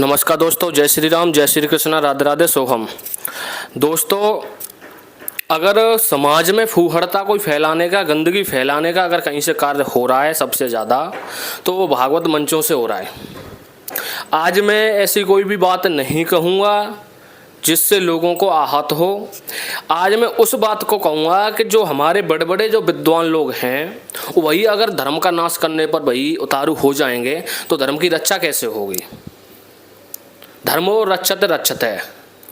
नमस्कार दोस्तों, जय श्री राम, जय श्री कृष्णा, राधे राधे, सोहम। दोस्तों, अगर समाज में फूहड़ता कोई फैलाने का, गंदगी फैलाने का अगर कहीं से कार्य हो रहा है सबसे ज़्यादा, तो वो भागवत मंचों से हो रहा है। आज मैं ऐसी कोई भी बात नहीं कहूँगा जिससे लोगों को आहत हो। आज मैं उस बात को कहूँगा कि जो हमारे बड़े बड़े जो विद्वान लोग हैं, वही अगर धर्म का नाश करने पर वही उतारू हो जाएंगे तो धर्म की रक्षा कैसे होगी। धर्मो रक्षते रक्षते,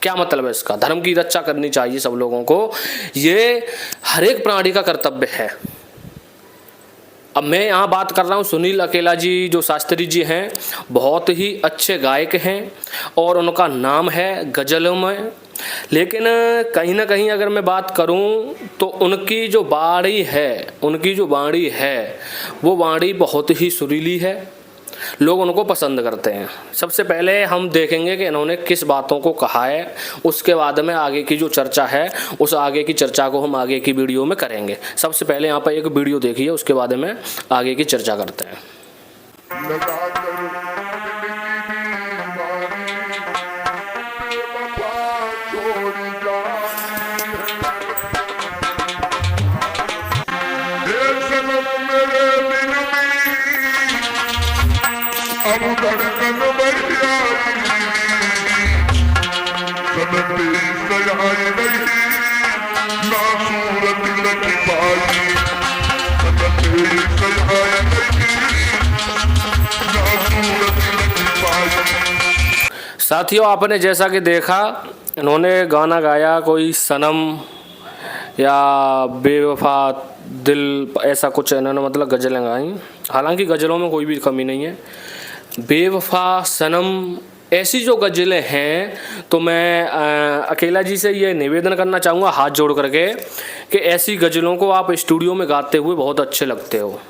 क्या मतलब है इसका? धर्म की रक्षा करनी चाहिए सब लोगों को, ये हर एक प्राणी का कर्तव्य है। अब मैं यहाँ बात कर रहा हूँ सुनील अकेला जी, जो शास्त्री जी हैं, बहुत ही अच्छे गायक हैं और उनका नाम है गज़लों में। लेकिन कहीं ना कहीं अगर मैं बात करूं तो उनकी जो वाणी है वो वाणी बहुत ही सुरीली है। लोग उनको पसंद करते हैं। सबसे पहले हम देखेंगे कि इन्होंने किस बातों को कहा है, उसके बाद में आगे की जो चर्चा है उस आगे की चर्चा को हम आगे की वीडियो में करेंगे। सबसे पहले यहाँ पर एक वीडियो देखिए, उसके बाद में आगे की चर्चा करते हैं। साथियों, आपने जैसा कि देखा, इन्होंने गाना गाया कोई सनम या बेवफा दिल, ऐसा कुछ इन्होंने मतलब गज़लें गाई। हालांकि गज़लों में कोई भी कमी नहीं है। बेवफा, सनम, ऐसी जो गज़लें हैं, तो मैं अकेला जी से ये निवेदन करना चाहूँगा हाथ जोड़ करके कि ऐसी गज़लों को आप स्टूडियो में गाते हुए बहुत अच्छे लगते हो,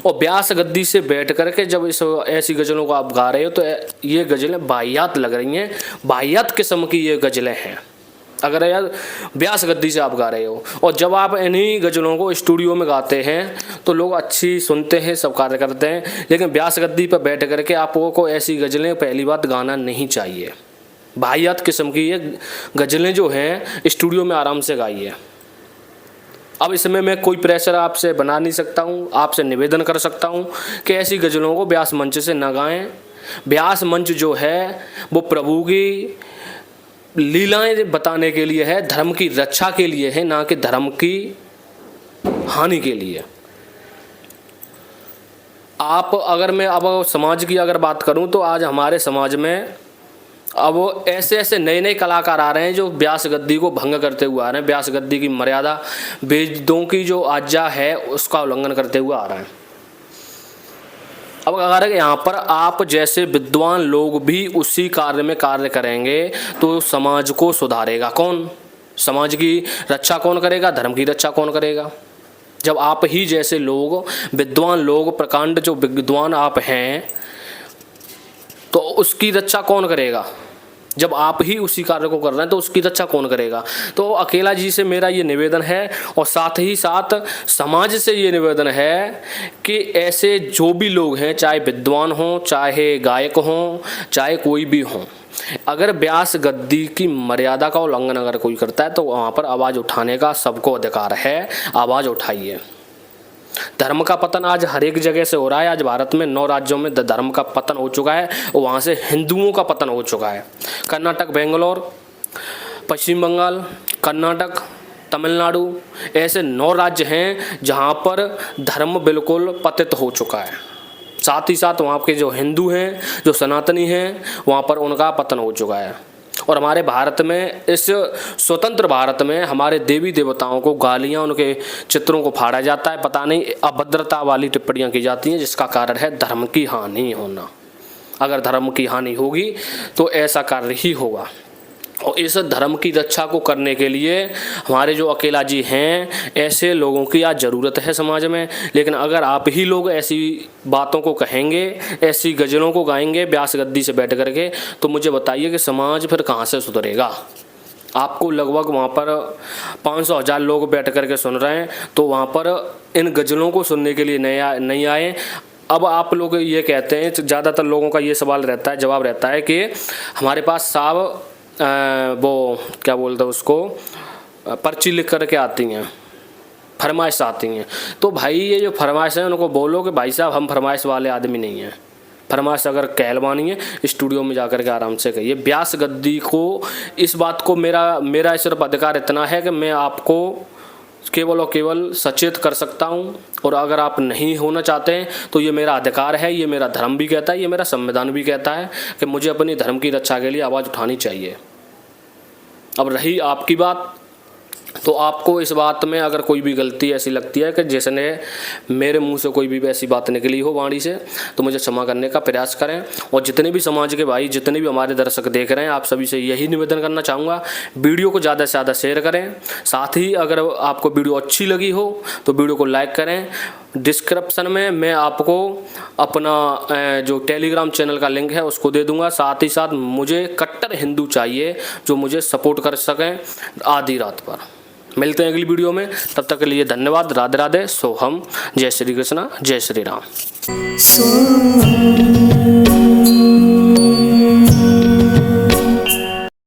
और व्यास गद्दी से बैठ करके जब ऐसी गज़लों को आप गा रहे हो तो ये गज़लें वाहियात लग रही हैं, वाहियात किस्म की ये गज़लें हैं अगर यार व्यास गद्दी से आप गा रहे हो। और जब आप इन्हीं गज़लों को स्टूडियो में गाते हैं तो लोग अच्छी सुनते हैं, सब कार्य करते हैं, लेकिन व्यास गद्दी पर बैठ करके आपको ऐसी गज़लें पहली बात गाना नहीं चाहिए। वाहियात किस्म की ये गज़लें जो हैं स्टूडियो में आराम से गाइए। अब इसमें मैं कोई प्रेशर आपसे बना नहीं सकता हूँ, आपसे निवेदन कर सकता हूँ कि ऐसी गज़लों को व्यास मंच से न गाएं। व्यास मंच जो है वो प्रभु की लीलाएं बताने के लिए है, धर्म की रक्षा के लिए है, ना कि धर्म की हानि के लिए। आप अगर मैं अब समाज की अगर बात करूं तो आज हमारे समाज में अब ऐसे ऐसे नए नए कलाकार आ रहे हैं जो व्यास गद्दी को भंग करते हुए आ रहे हैं, व्यास गद्दी की मर्यादा, वेदों की जो आज्ञा है उसका उल्लंघन करते हुए आ रहे हैं। अब अगर यहाँ पर आप जैसे विद्वान लोग भी उसी कार्य में कार्य करेंगे तो समाज को सुधारेगा कौन? समाज की रक्षा कौन करेगा? धर्म की रक्षा कौन करेगा? जब आप ही जैसे लोग, विद्वान लोग, प्रकांड जो विद्वान आप हैं, तो उसकी रक्षा कौन करेगा? जब आप ही उसी कार्य को कर रहे हैं तो उसकी रक्षा कौन करेगा? तो अकेला जी से मेरा ये निवेदन है, और साथ ही साथ समाज से ये निवेदन है कि ऐसे जो भी लोग हैं, चाहे विद्वान हों, चाहे गायक हों, चाहे कोई भी हों, अगर व्यास गद्दी की मर्यादा का उल्लंघन अगर कोई करता है तो वहाँ पर आवाज़ उठाने का सबको अधिकार है। आवाज़ उठाइए। धर्म का पतन आज हर एक जगह से हो रहा है। आज भारत में 9 राज्यों में धर्म का पतन हो चुका है, और वहाँ से हिंदुओं का पतन हो चुका है। कर्नाटक, बेंगलोर, पश्चिम बंगाल, कर्नाटक, तमिलनाडु, ऐसे 9 राज्य हैं जहाँ पर धर्म बिल्कुल पतित हो चुका है। साथ ही साथ वहाँ के जो हिंदू हैं, जो सनातनी हैं, वहाँ पर उनका पतन हो चुका है। और हमारे भारत में, इस स्वतंत्र भारत में, हमारे देवी देवताओं को गालियाँ, उनके चित्रों को फाड़ा जाता है, पता नहीं अभद्रता वाली टिप्पणियाँ की जाती हैं, जिसका कारण है धर्म की हानि होना। अगर धर्म की हानि होगी तो ऐसा कार्य ही होगा। और इस धर्म की रक्षा को करने के लिए हमारे जो अकेला जी हैं, ऐसे लोगों की आज ज़रूरत है समाज में। लेकिन अगर आप ही लोग ऐसी बातों को कहेंगे, ऐसी गज़लों को गाएंगे व्यास गद्दी से बैठ करके, तो मुझे बताइए कि समाज फिर कहाँ से सुधरेगा। आपको लगभग वहाँ पर 500,000 लोग बैठ करके सुन रहे हैं, तो वहाँ पर इन गज़लों को सुनने के लिए नहीं आए। अब आप लोग ये कहते हैं, ज़्यादातर लोगों का ये सवाल रहता है, जवाब रहता है कि हमारे पास साहब वो क्या बोलते हैं उसको, पर्ची लिख करके आती हैं, फरमाइश आती हैं। तो भाई ये जो फरमाइश है उनको बोलो कि भाई साहब हम फरमाइश वाले आदमी नहीं हैं। फरमाइश अगर कहलवानी है स्टूडियो में जाकर के आराम से कहिए। व्यास गद्दी को इस बात को मेरा सिर्फ अधिकार इतना है कि मैं आपको केवल और केवल सचेत कर सकता हूं, और अगर आप नहीं होना चाहते हैं तो ये मेरा अधिकार है, ये मेरा धर्म भी कहता है, ये मेरा संविधान भी कहता है कि मुझे अपनी धर्म की रक्षा के लिए आवाज़ उठानी चाहिए। अब रही आपकी बात, तो आपको इस बात में अगर कोई भी गलती ऐसी लगती है कि जिसने मेरे मुंह से कोई भी ऐसी बात निकली हो वाणी से, तो मुझे क्षमा करने का प्रयास करें। और जितने भी समाज के भाई, जितने भी हमारे दर्शक देख रहे हैं, आप सभी से यही निवेदन करना चाहूँगा, वीडियो को ज़्यादा से ज़्यादा शेयर करें। साथ ही अगर आपको वीडियो अच्छी लगी हो तो वीडियो को लाइक करें। डिस्क्रिप्शन में मैं आपको अपना जो टेलीग्राम चैनल का लिंक है उसको दे दूंगा। साथ ही साथ मुझे कट्टर हिंदू चाहिए जो मुझे सपोर्ट कर सकें आधी रात पर। मिलते हैं अगली वीडियो में, तब तक के लिए धन्यवाद। राधे राधे, सोहम, जय श्री कृष्णा, जय श्री राम।